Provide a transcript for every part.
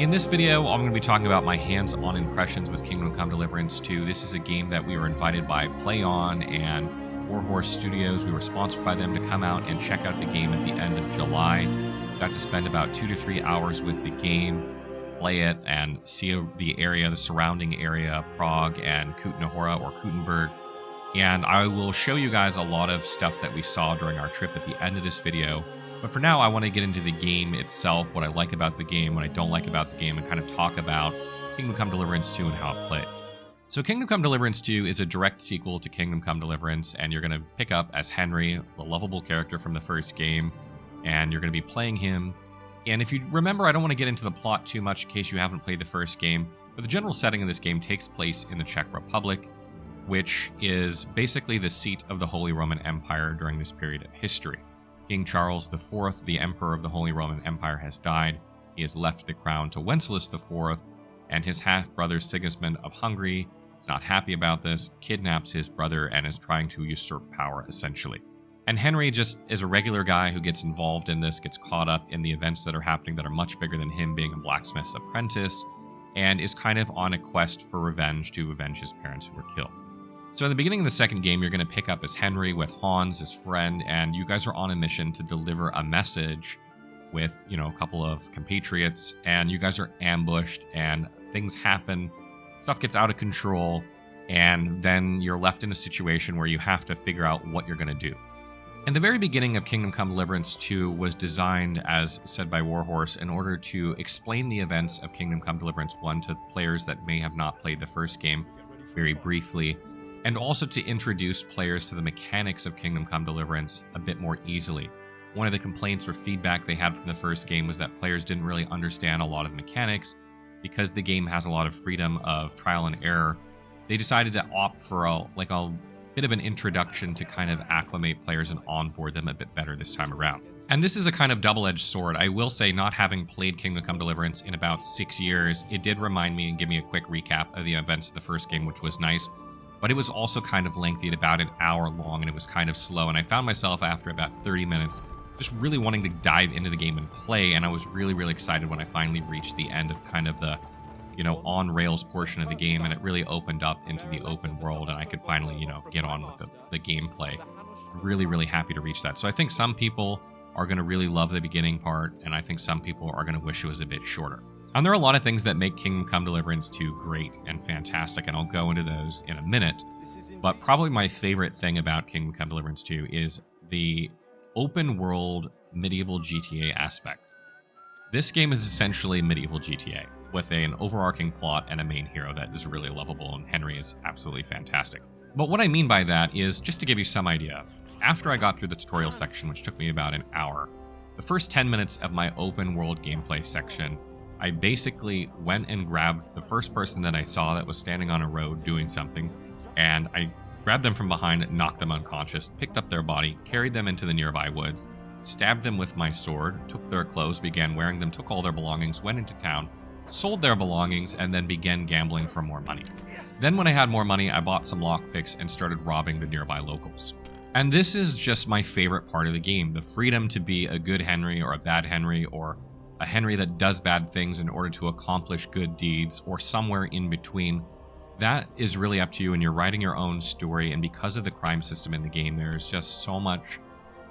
In this video, I'm going to be talking about my hands-on impressions with Kingdom Come Deliverance 2. This is a game that we were invited by PlayOn and Warhorse Studios. We were sponsored by them to come out and check out the game at the end of July. Got to spend about 2 to 3 hours with the game, play it, and see the area, the surrounding area, Prague and Kutna-Hora or Kutenberg. And I will show you guys a lot of stuff that we saw during our trip at the end of this video. But for now, I want to get into the game itself, what I like about the game, what I don't like about the game, and kind of talk about Kingdom Come Deliverance 2 and how it plays. So Kingdom Come Deliverance 2 is a direct sequel to Kingdom Come Deliverance, and you're going to pick up as Henry, the lovable character from the first game, and you're going to be playing him. And if you remember, I don't want to get into the plot too much in case you haven't played the first game, but the general setting of this game takes place in the Czech Republic, which is basically the seat of the Holy Roman Empire during this period of history. King Charles IV, the Emperor of the Holy Roman Empire, has died. He has left the crown to Wenceslas IV, and his half-brother Sigismund of Hungary is not happy about this, kidnaps his brother, and is trying to usurp power, essentially. And Henry just is a regular guy who gets involved in this, gets caught up in the events that are happening that are much bigger than him being a blacksmith's apprentice, and is kind of on a quest for revenge to avenge his parents who were killed. So in the beginning of the second game, you're going to pick up as Henry with Hans, his friend, and you guys are on a mission to deliver a message with, a couple of compatriots, and you guys are ambushed, and things happen, stuff gets out of control, and then you're left in a situation where you have to figure out what you're going to do. And the very beginning of Kingdom Come Deliverance 2 was designed, as said by Warhorse, in order to explain the events of Kingdom Come Deliverance 1 to players that may have not played the first game very briefly, and also to introduce players to the mechanics of Kingdom Come Deliverance a bit more easily. One of the complaints or feedback they had from the first game was that players didn't really understand a lot of the mechanics. Because the game has a lot of freedom of trial and error, they decided to opt for a bit of an introduction to kind of acclimate players and onboard them a bit better this time around. And this is a kind of double-edged sword. I will say, not having played Kingdom Come Deliverance in about 6 years, it did remind me and give me a quick recap of the events of the first game, which was nice. But it was also kind of lengthy at about an hour long, and it was kind of slow. And I found myself after about 30 minutes just really wanting to dive into the game and play. And I was really, really excited when I finally reached the end of kind of the, on-rails portion of the game. And it really opened up into the open world, and I could finally, get on with the gameplay. Really, really happy to reach that. So I think some people are going to really love the beginning part, and I think some people are going to wish it was a bit shorter. And there are a lot of things that make Kingdom Come Deliverance 2 great and fantastic, and I'll go into those in a minute. But probably my favorite thing about Kingdom Come Deliverance 2 is the open world medieval GTA aspect. This game is essentially medieval GTA, with an overarching plot and a main hero that is really lovable, and Henry is absolutely fantastic. But what I mean by that is, just to give you some idea, after I got through the tutorial section, which took me about an hour, the first 10 minutes of my open world gameplay section, I basically went and grabbed the first person that I saw that was standing on a road doing something, and I grabbed them from behind, knocked them unconscious, picked up their body, carried them into the nearby woods, stabbed them with my sword, took their clothes, began wearing them, took all their belongings, went into town, sold their belongings, and then began gambling for more money. Then when I had more money, I bought some lockpicks and started robbing the nearby locals. And this is just my favorite part of the game, the freedom to be a good Henry or a bad Henry, or a Henry that does bad things in order to accomplish good deeds, or somewhere in between. That is really up to you, and you're writing your own story, and because of the crime system in the game, there's just so much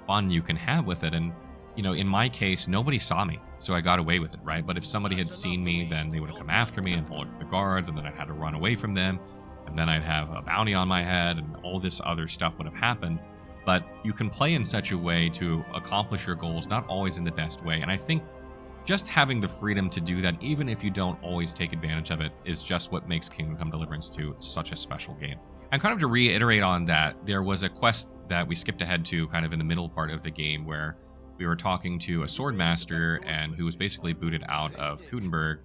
fun you can have with it. And, in my case, nobody saw me, so I got away with it, right? But if somebody had seen me, then they would have come after me and pulled for the guards, and then I had to run away from them, and then I'd have a bounty on my head, and all this other stuff would have happened. But you can play in such a way to accomplish your goals, not always in the best way, and I think just having the freedom to do that, even if you don't always take advantage of it, is just what makes Kingdom Come Deliverance 2 such a special game. And kind of to reiterate on that, there was a quest that we skipped ahead to kind of in the middle part of the game where we were talking to a swordmaster and who was basically booted out of Kutenberg,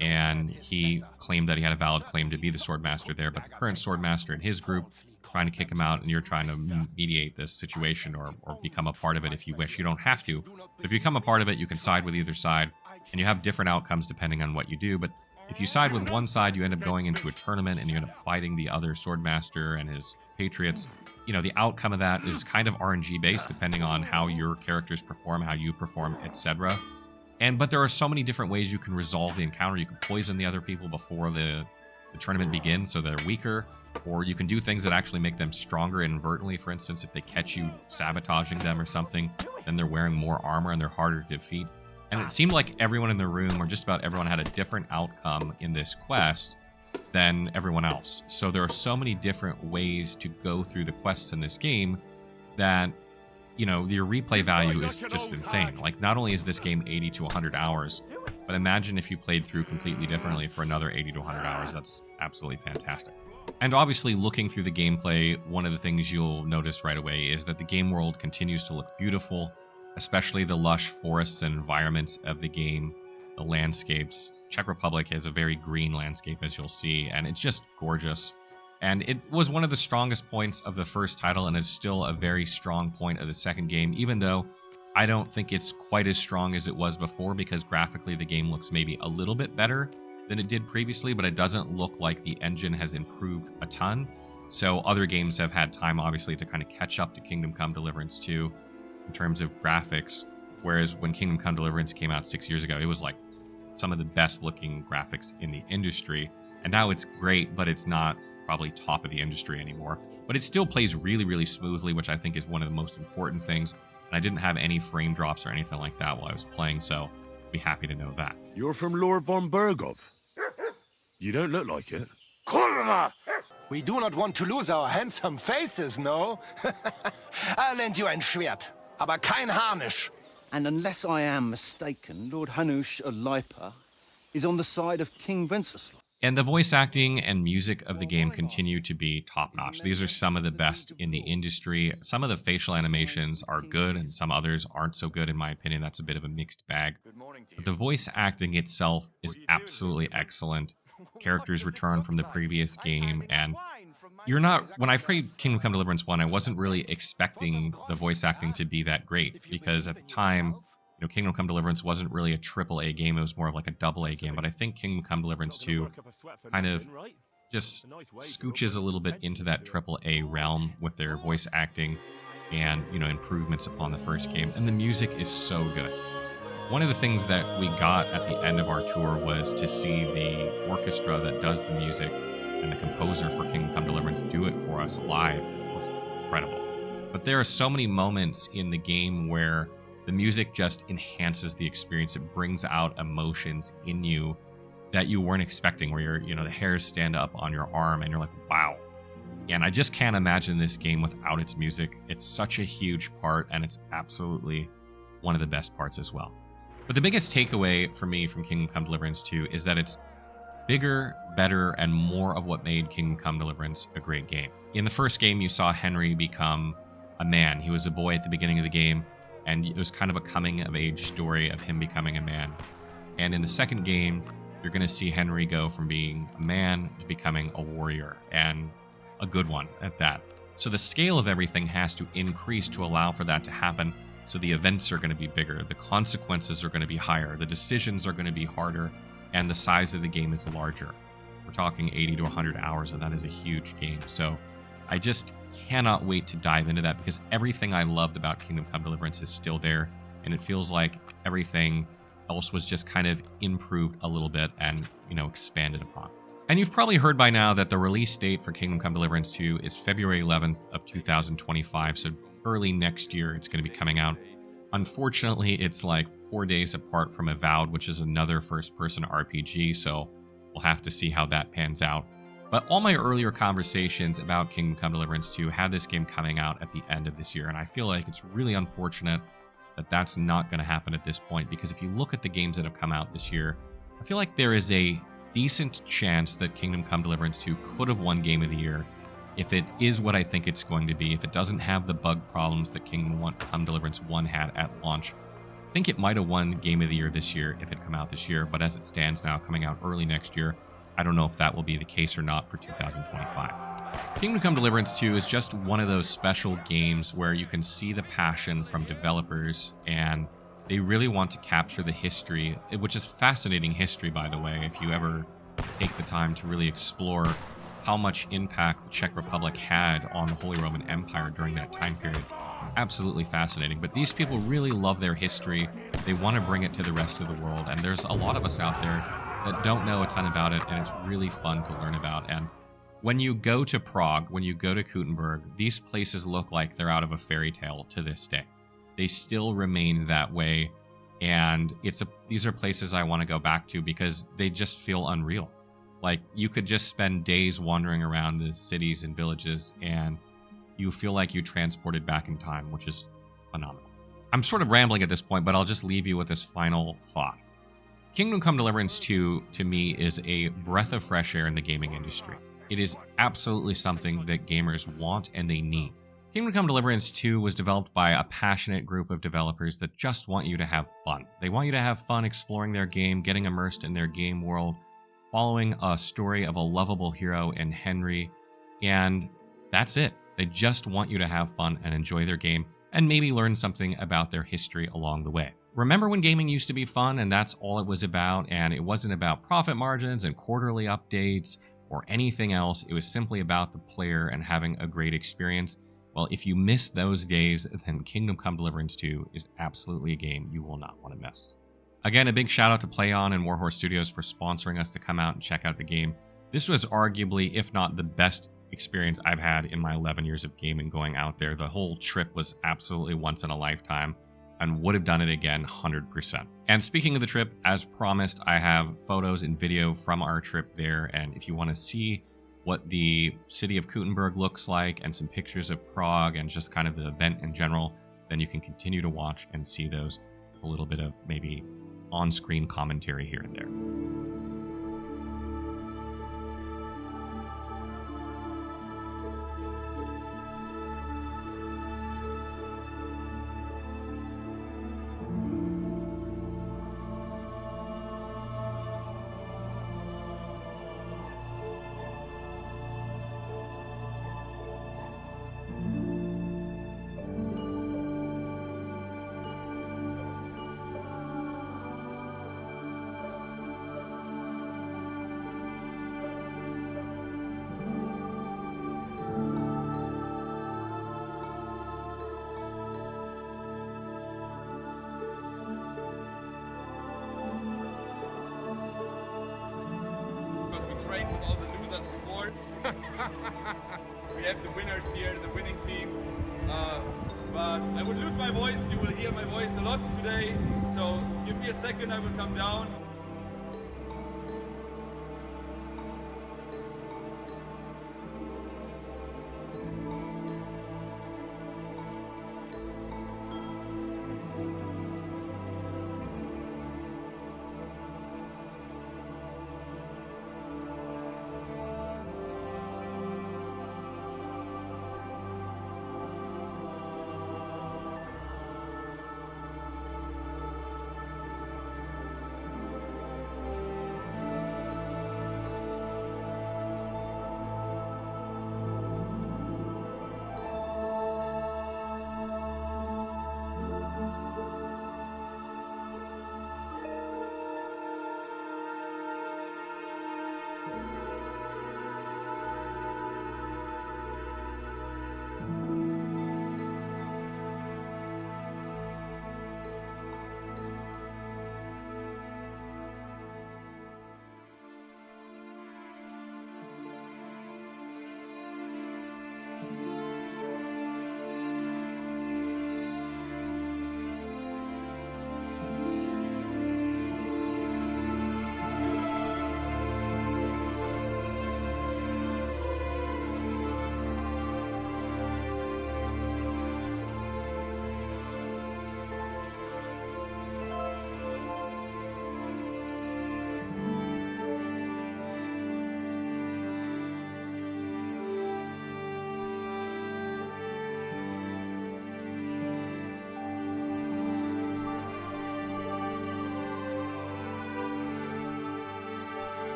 and he claimed that he had a valid claim to be the swordmaster there, but the current swordmaster and his group trying to kick him out, and you're trying to mediate this situation or become a part of it if you wish. You don't have to, but if you become a part of it, you can side with either side, and you have different outcomes depending on what you do. But if you side with one side, you end up going into a tournament and you end up fighting the other swordmaster and his patriots. The outcome of that is kind of RNG based depending on how your characters perform, how you perform, etc. But there are so many different ways you can resolve the encounter. You can poison the other people before the tournament begins so they're weaker, or you can do things that actually make them stronger inadvertently. For instance, if they catch you sabotaging them or something, then they're wearing more armor and they're harder to defeat. And it seemed like everyone in the room, or just about everyone, had a different outcome in this quest than everyone else. So there are so many different ways to go through the quests in this game that, you know, your replay value is just insane. Like, not only is this game 80 to 100 hours, but imagine if you played through completely differently for another 80 to 100 hours. That's absolutely fantastic. And obviously, looking through the gameplay, one of the things you'll notice right away is that the game world continues to look beautiful, especially the lush forests and environments of the game, the landscapes. Czech Republic has a very green landscape, as you'll see, and it's just gorgeous. And it was one of the strongest points of the first title, and it's still a very strong point of the second game, even though I don't think it's quite as strong as it was before, because graphically the game looks maybe a little bit better than it did previously, but it doesn't look like the engine has improved a ton. So other games have had time, obviously, to kind of catch up to Kingdom Come Deliverance 2 in terms of graphics, whereas when Kingdom Come Deliverance came out 6 years ago, it was like some of the best looking graphics in the industry. And now it's great, but it's not probably top of the industry anymore. But it still plays really, really smoothly, which I think is one of the most important things. And I didn't have any frame drops or anything like that while I was playing, so I'd be happy to know that. You're from Lord von Bergov. You don't look like it. Kurva! We do not want to lose our handsome faces, no? I'll lend you ein Schwert, aber kein Harnisch. And unless I am mistaken, Lord Hanush Alipa is on the side of King Wenceslas. And the voice acting and music of the game continue to be top-notch. These are some of the best in the industry. Some of the facial animations are good, and some others aren't so good, in my opinion. That's a bit of a mixed bag. But the voice acting itself is absolutely excellent. Characters return from the previous game, and when I played Kingdom Come Deliverance 1, I wasn't really expecting the voice acting to be that great, because at the time, you know, Kingdom Come Deliverance wasn't really a AAA game, it was more of like a AA game, but I think Kingdom Come Deliverance 2 kind of just scooches a little bit into that AAA realm with their voice acting and, you know, improvements upon the first game, and the music is so good. One of the things that we got at the end of our tour was to see the orchestra that does the music and the composer for Kingdom Come Deliverance do it for us live. It was incredible. But there are so many moments in the game where the music just enhances the experience. It brings out emotions in you that you weren't expecting, where the hairs stand up on your arm and you're like, wow. And I just can't imagine this game without its music. It's such a huge part, and it's absolutely one of the best parts as well. But the biggest takeaway for me from Kingdom Come Deliverance 2 is that it's bigger, better, and more of what made Kingdom Come Deliverance a great game. In the first game, you saw Henry become a man. He was a boy at the beginning of the game, and it was kind of a coming-of-age story of him becoming a man. And in the second game, you're going to see Henry go from being a man to becoming a warrior, and a good one at that. So the scale of everything has to increase to allow for that to happen. So the events are going to be bigger, the consequences are going to be higher, the decisions are going to be harder, and the size of the game is larger. We're talking 80 to 100 hours, and that is a huge game. So I just cannot wait to dive into that, because everything I loved about Kingdom Come Deliverance is still there, and it feels like everything else was just kind of improved a little bit and, expanded upon. And you've probably heard by now that the release date for Kingdom Come Deliverance 2 is February 11th of 2025, so early next year it's going to be coming out. Unfortunately, it's like 4 days apart from Avowed, which is another first-person RPG, so we'll have to see how that pans out. But all my earlier conversations about Kingdom Come Deliverance 2 had this game coming out at the end of this year, and I feel like it's really unfortunate that that's not going to happen at this point, because if you look at the games that have come out this year, I feel like there is a decent chance that Kingdom Come Deliverance 2 could have won Game of the Year if it is what I think it's going to be, if it doesn't have the bug problems that Kingdom Come Deliverance 1 had at launch. I think it might have won Game of the Year this year if it had come out this year, but as it stands now, coming out early next year, I don't know if that will be the case or not for 2025. Kingdom Come Deliverance 2 is just one of those special games where you can see the passion from developers, and they really want to capture the history, which is fascinating history, by the way, if you ever take the time to really explore how much impact the Czech Republic had on the Holy Roman Empire during that time period. Absolutely fascinating. But these people really love their history. They want to bring it to the rest of the world. And there's a lot of us out there that don't know a ton about it, and it's really fun to learn about. And when you go to Prague, when you go to Kuttenberg, these places look like they're out of a fairy tale to this day. They still remain that way. And these are places I want to go back to because they just feel unreal. Like, you could just spend days wandering around the cities and villages and you feel like you transported back in time, which is phenomenal. I'm sort of rambling at this point, but I'll just leave you with this final thought. Kingdom Come Deliverance 2, to me, is a breath of fresh air in the gaming industry. It is absolutely something that gamers want and they need. Kingdom Come Deliverance 2 was developed by a passionate group of developers that just want you to have fun. They want you to have fun exploring their game, getting immersed in their game world, following a story of a lovable hero in Henry, and that's it. They just want you to have fun and enjoy their game, and maybe learn something about their history along the way. Remember when gaming used to be fun and that's all it was about, and it wasn't about profit margins and quarterly updates or anything else. It was simply about the player and having a great experience. Well, if you miss those days, then Kingdom Come Deliverance 2 is absolutely a game you will not want to miss. Again, a big shout out to PlayOn and Warhorse Studios for sponsoring us to come out and check out the game. This was arguably, if not the best experience I've had in my 11 years of gaming going out there. The whole trip was absolutely once in a lifetime and would have done it again 100%. And speaking of the trip, as promised, I have photos and video from our trip there. And if you want to see what the city of Kuttenberg looks like and some pictures of Prague and just kind of the event in general, then you can continue to watch and see those, a little bit of maybe on-screen commentary here and there. With all the losers before. We have the winners here, the winning team. But I would lose my voice. You will hear my voice a lot today. So give me a second, I will come down.